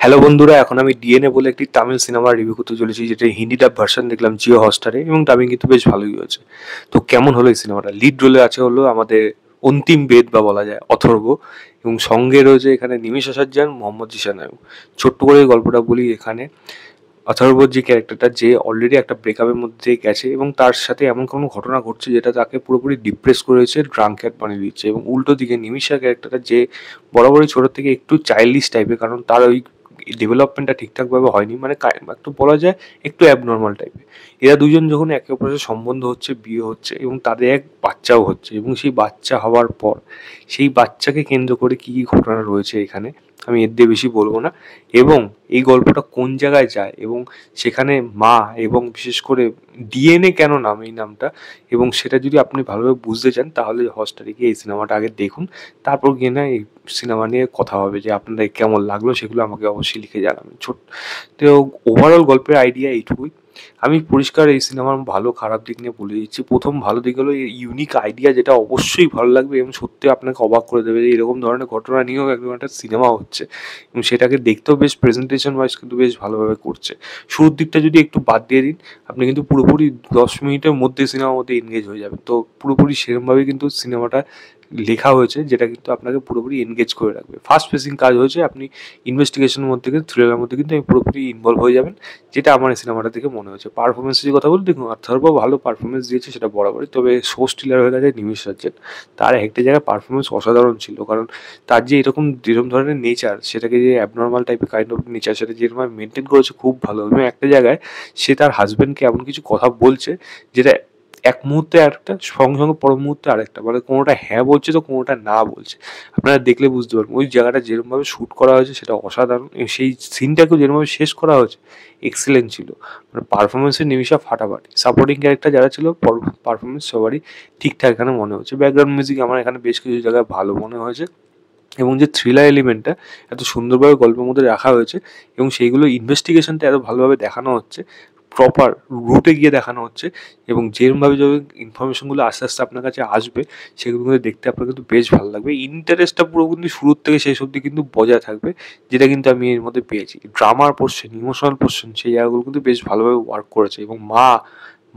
Hello বন্ধুরা, এখন আমি ডিএনএ বলে একটি তামিল সিনেমার রিভিউ করতে চলেছি, যেটা হিন্দি ডাব ভার্সন দেখলাম জিও হটস্টারে, এবং ডাবিং কিন্তু বেশ ভালোই হয়েছে। তো কেমন হলো এই সিনেমাটা? লিড রোলে আছে হলো আমাদের অন্তিম বেদ বা বলা যায় অথর্ব, এবং সঙ্গে রয়েছে এখানে নিমিষ আসাজ্জান, মোহাম্মদ জিশান নায়ক। ছোট্ট করে গল্পটা বলি এখানে। অথর্বর যে ক্যারেক্টারটা, যে অলরেডি একটা ব্রেকআপের মধ্যে দিয়ে গেছে এবং তার সাথে এমন কোনো ঘটনা ঘটছে যেটা তাকে পুরোপুরি ডিপ্রেস করেছে, ড্রাঙ্কেড বানিয়ে দিচ্ছে। এবং উল্টো দিকে নিমিষা ক্যারেক্টারটা, যে বরাবরই ছোট থেকে একটু চাইল্ডিশ টাইপের, কারণ তার ওই ডেভেলপমেন্টটা ঠিকঠাকভাবে হয়নি, মানে একটু বলা যায় একটু অ্যাবনর্মাল টাইপের। এরা দুজন যখন একে অপরের সম্বন্ধ হচ্ছে, বিয়ে হচ্ছে এবং তাদের এক বাচ্চাও হচ্ছে, এবং সেই বাচ্চা হওয়ার পর সেই বাচ্চাকে কেন্দ্র করে কী কী ঘটনা রয়েছে এখানে, আমি এর দিয়ে বেশি বলবো না। এবং এই গল্পটা কোন জায়গায় যায়, এবং সেখানে মা, এবং বিশেষ করে ডিএনএ কেন নাম, এই নামটা, এবং সেটা যদি আপনি ভালোভাবে বুঝতে চান তাহলে হটস্টারে গিয়ে এই সিনেমাটা আগে দেখুন। তারপর গিয়ে না এই সিনেমা নিয়ে কথা হবে, যে আপনাদের কেমন লাগলো সেগুলো আমাকে অবশ্যই লিখে জানাবেন। তো ওভারঅল গল্পের আইডিয়া এইটুকুই। আমি পরিষ্কার এই সিনেমার ভালো খারাপ দিক নিয়ে বলে দিচ্ছি। প্রথম ভালো দিক হলো এই ইউনিক আইডিয়া, যেটা অবশ্যই ভালো লাগবে এবং সত্যি আপনাকে অবাক করে দেবে যে এরকম ধরনের ঘটনা নিয়েও একদম একটা সিনেমা হচ্ছে, এবং সেটাকে দেখতেও বেশ প্রেজেন্টেশন ওয়াইজ কিন্তু বেশ ভালোভাবে করছে। শুরুর দিকটা যদি একটু বাদ দিয়ে দিন, আপনি কিন্তু পুরোপুরি 10 মিনিটের মধ্যে সিনেমার মধ্যে এনগেজ হয়ে যাবেন। তো পুরোপুরি সেরকমভাবেই কিন্তু সিনেমাটা লেখা হয়েছে, যেটা কিন্তু আপনাকে পুরোপুরি এনগেজ করে রাখবে। ফাস্ট পেসিং কাজ হয়েছে, আপনি ইনভেস্টিগেশনের মধ্যে কিন্তু, থ্রিলারের মধ্যে কিন্তু আমি পুরোপুরি ইনভলভ হয়ে যাবেন, যেটা আমার এই সিনেমাটা দেখে মনে হয়েছে। পারফরমেন্সের যে কথা বলি, দেখুন অথর্ব ভালো পারফরমেন্স দিয়েছে, সেটা বরাবরই। তবে শো স্টিলার হয়ে গেছে নিমিষ রাজ্জাক। তার একটা জায়গায় পারফরমেন্স অসাধারণ ছিল, কারণ তার যে যেরকম ধরনের নেচার, সেটাকে যে অ্যাবনর্মাল টাইপের কাইন্ড অফ নেচার, সেটা যেরকমভাবে মেনটেন করেছে খুব ভালো। এবং একটা জায়গায় সে তার হাজব্যান্ডকে এমন কিছু কথা বলছে, যেটা এক মুহূর্তে একটা, সঙ্গে সঙ্গে পর মুহূর্তে আরেকটা, মানে কোনোটা হ্যাঁ বলছে তো কোনোটা না বলছে। আপনারা দেখলে বুঝতে পারবেন ওই জায়গাটা যেরকমভাবে শ্যুট করা হয়েছে সেটা অসাধারণ, এবং সেই সিনটাকেও যেরকমভাবে শেষ করা হয়েছে এক্সেলেন্ট ছিল। মানে পারফরমেন্সের নিমিষা ফাটাফাটি। সাপোর্টিং ক্যারেক্টার যারা ছিল, পারফরমেন্স সবারই ঠিকঠাক এখানে মনে হচ্ছে। ব্যাকগ্রাউন্ড মিউজিক আমার এখানে বেশ কিছু জায়গায় ভালো মনে হয়েছে, এবং যে থ্রিলার এলিমেন্টটা এত সুন্দরভাবে গল্পের মধ্যে রাখা হয়েছে, এবং সেইগুলো ইনভেস্টিগেশনটা এত ভালোভাবে দেখানো হচ্ছে, প্রপার রুটে গিয়ে দেখানো হচ্ছে, এবং যেরমভাবে যখন ইনফরমেশনগুলো আস্তে আস্তে আপনার কাছে আসবে, সেগুলো কিন্তু দেখতে আপনার কিন্তু বেশ ভালো লাগবে। ইন্টারেস্টটা পুরো কিন্তু শুরুর থেকে শেষ অবধি কিন্তু বজায় থাকবে, যেটা কিন্তু আমি এর মধ্যে পেয়েছি। ড্রামার পোর্শন, ইমোশনাল পোর্শন, সেই জায়গাগুলো কিন্তু বেশ ভালোভাবে ওয়ার্ক করেছে। এবং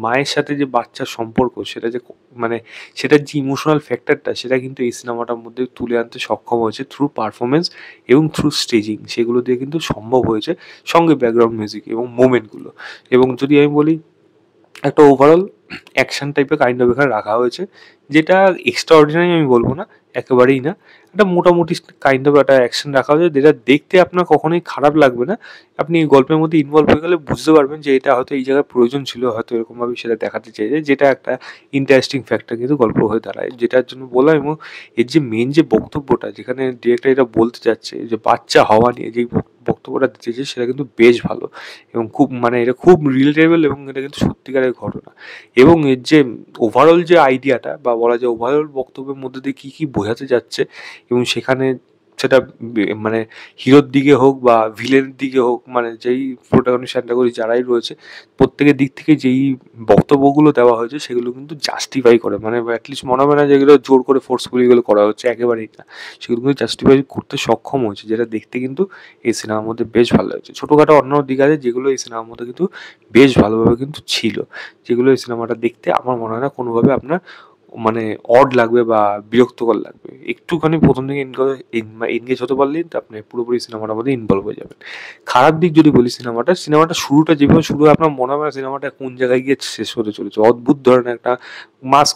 মায়ের সাথে যে বাচ্চার সম্পর্ক, সেটা যে মানে সেটার যে ইমোশনাল ফ্যাক্টরটা, সেটা কিন্তু এই সিনেমাটার মধ্যে তুলে আনতে সক্ষম হয়েছে থ্রু পারফরমেন্স এবং থ্রু স্টেজিং। সেগুলো দিয়ে কিন্তু সম্ভব হয়েছে, সঙ্গে ব্যাকগ্রাউন্ড মিউজিক এবং মোমেন্টগুলো। এবং যদি আমি বলি, একটা ওভারঅল অ্যাকশন টাইপের কাইন্ড অফ এখানে রাখা হয়েছে, যেটা এক্সট্রা অর্ডিনারি আমি বলবো না, একেবারেই না। একটা মোটামুটি কাইন্ড অফ একটা অ্যাকশন রাখা হয়েছে, যেটা দেখতে আপনার কখনোই খারাপ লাগবে না। আপনি এই গল্পের মধ্যে ইনভলভ হয়ে গেলে বুঝতে পারবেন যে এটা হয়তো এই জায়গায় প্রয়োজন ছিল, হয়তো এরকমভাবে সেটা দেখাতে চেয়েছে, যেটা একটা ইন্টারেস্টিং ফ্যাক্টর কিন্তু গল্প হয়ে দাঁড়ায়, যেটার জন্য বললাম। এবং এর যে মেন যে বক্তব্যটা, যেখানে ডিরেক্টর এটা বলতে চাচ্ছে যে বাচ্চা হওয়া নিয়ে যেই বক্তব্যটা দিতে চেয়েছে, সেটা কিন্তু বেশ ভালো, এবং খুব মানে এটা খুব রিলেটেবল, এবং এটা কিন্তু সত্যিকারের ঘটনা। এবং এর যে ওভারঅল যে আইডিয়াটা, বা বলা যায় ওভারঅল বক্তব্যের মধ্যে দিয়ে কী কী বোঝাতে যাচ্ছে, এবং সেখানে সেটা মানে হিরোর দিকে হোক বা ভিলেনের দিকে হোক, মানে যেই প্রোটাগনিস্ট অ্যান্টাগনিস্ট যারাই রয়েছে, প্রত্যেকের দিক থেকে যেই বক্তব্যগুলো দেওয়া হয়েছে, সেগুলো কিন্তু জাস্টিফাই করে, মানে অ্যাটলিস্ট মনে হবে না যেগুলো জোর করে ফোর্সফুলি এগুলো করা হচ্ছে, একেবারেই না। সেগুলো কিন্তু জাস্টিফাই করতে সক্ষম হয়েছে, যেটা দেখতে কিন্তু এই সিনেমার মধ্যে বেশ ভালো লাগছে। ছোটোখাটো অন্যান্য দিক আছে, যেগুলো এই সিনেমার মধ্যে কিন্তু বেশ ভালোভাবে কিন্তু ছিল, যেগুলো এই সিনেমাটা দেখতে আমার মনে হয় না কোনোভাবে আপনার মানে অড লাগবে বা বিরক্তকর লাগবে। একটুখানি প্রথম দিকে এনগেজ হতে পারলেই তো আপনি পুরোপুরি সিনেমাটার মধ্যে ইনভলভ হয়ে যাবেন। খারাপ দিক যদি বলি, সিনেমাটা শুরুটা যেভাবে শুরু হয়, আপনার মনে হবে না সিনেমাটা কোন জায়গায় গিয়ে শেষ হতে চলেছে। অদ্ভুত ধরনের একটা মাস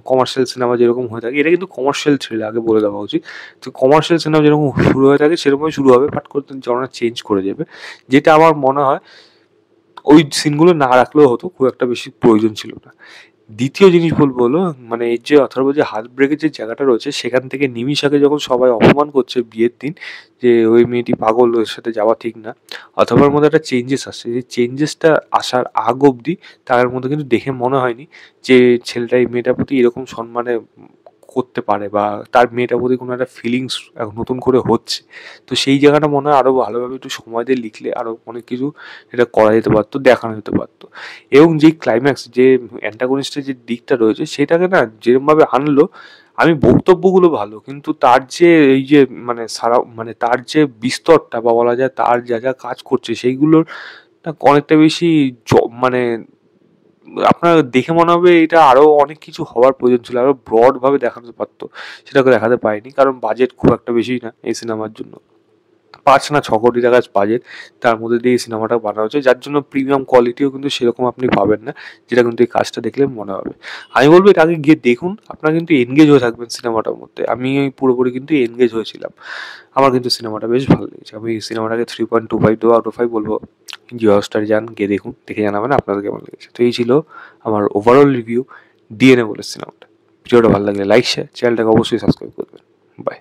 কমার্শিয়াল সিনেমা যেরকম হয়ে থাকে, এটা কিন্তু কমার্শিয়াল থ্রিলার, আগে বলে দেওয়া উচিত। তো কমার্শিয়াল সিনেমা যেরকম শুরু হয়ে থাকে, সেরকমই শুরু হবে, পাট করতে জনরা চেঞ্জ করে যাবে, যেটা আমার মনে হয় ওই সিনগুলো না রাখলেও হতো, খুব একটা বেশি প্রয়োজন ছিল না। দ্বিতীয় জিনিস বলবো হলো, মানে এর যে অথর্ব যে হার্ট ব্রেকের যে জায়গাটা রয়েছে, সেখান থেকে নিমিষাকে যখন সবাই অপমান করছে বিয়ের দিন, যে ওই মেয়েটি পাগল, ওর সাথে যাওয়া ঠিক না, অথর্বর মধ্যে একটা চেঞ্জেস আসছে। যে চেঞ্জেসটা আসার আগ অবধি তার মধ্যে কিন্তু দেখে মনে হয়নি যে ছেলেটা এই মেয়েটার প্রতি এরকম সম্মানে করতে পারে বা তার মেয়েটার প্রতি কোনো একটা ফিলিংস নতুন করে হচ্ছে। তো সেই জায়গাটা মনে হয় আরও ভালোভাবে একটু সময় দিয়ে লিখলে আরও অনেক কিছু এটা করা যেতে পারতো, দেখানো যেতে পারতো। এবং যেই ক্লাইম্যাক্স যে অ্যান্টাগনিস্টের যে দিকটা রয়েছে সেটাকে না যেরমভাবে আনলো, আমি বক্তব্যগুলো ভালো কিন্তু তার যে এই যে তার যে বিস্তরটা বা বলা যায় তার যা কাজ করছে সেইগুলোর না অনেকটা বেশি জ মানে আপনার দেখে মনে হবে এটা আরো অনেক কিছু হওয়ার প্রয়োজন ছিল। আরো ব্রড ভাবে দেখাতে পারতো। সেটাকে দেখাতে পারেনি। কারণ বাজেট খুব একটা বেশি না এই সিনেমার জন্য। ৫ না ৬ কোটি টাকার বাজেট। তার মধ্যে দিয়ে এই সিনেমাটা বানানো হয়েছে। যার জন্য প্রিমিয়াম কোয়ালিটিও কিন্তু সেরকম আপনি পাবেন না। যেটা কিন্তু এই কাজটা দেখলে মনে হবে। আমি বলব এটা আগে গিয়ে দেখুন। আপনারা কিন্তু এনগেজ হয়ে থাকবেন সিনেমাটার মধ্যে। আমি পুরোপুরি কিন্তু এনগেজ হয়েছিলাম। আমার কিন্তু সিনেমাটা বেশ ভালো লেগেছে। আমি এই সিনেমাটাকে 3.25 দেবো আউট অফ 5 বলব। জিও হটস্টারে যান, গিয়ে দেখুন। দেখে জানাবেন আপনাদের কেমন লেগেছে। তো এই ছিল আমার ওভারঅল রিভিউ ডিএনএ বলে সিনেমাটা। ভিডিওটা ভালো লাগলে লাইক, শেয়ার, চ্যানেলটাকে অবশ্যই সাবস্ক্রাইব করবেন। বাই।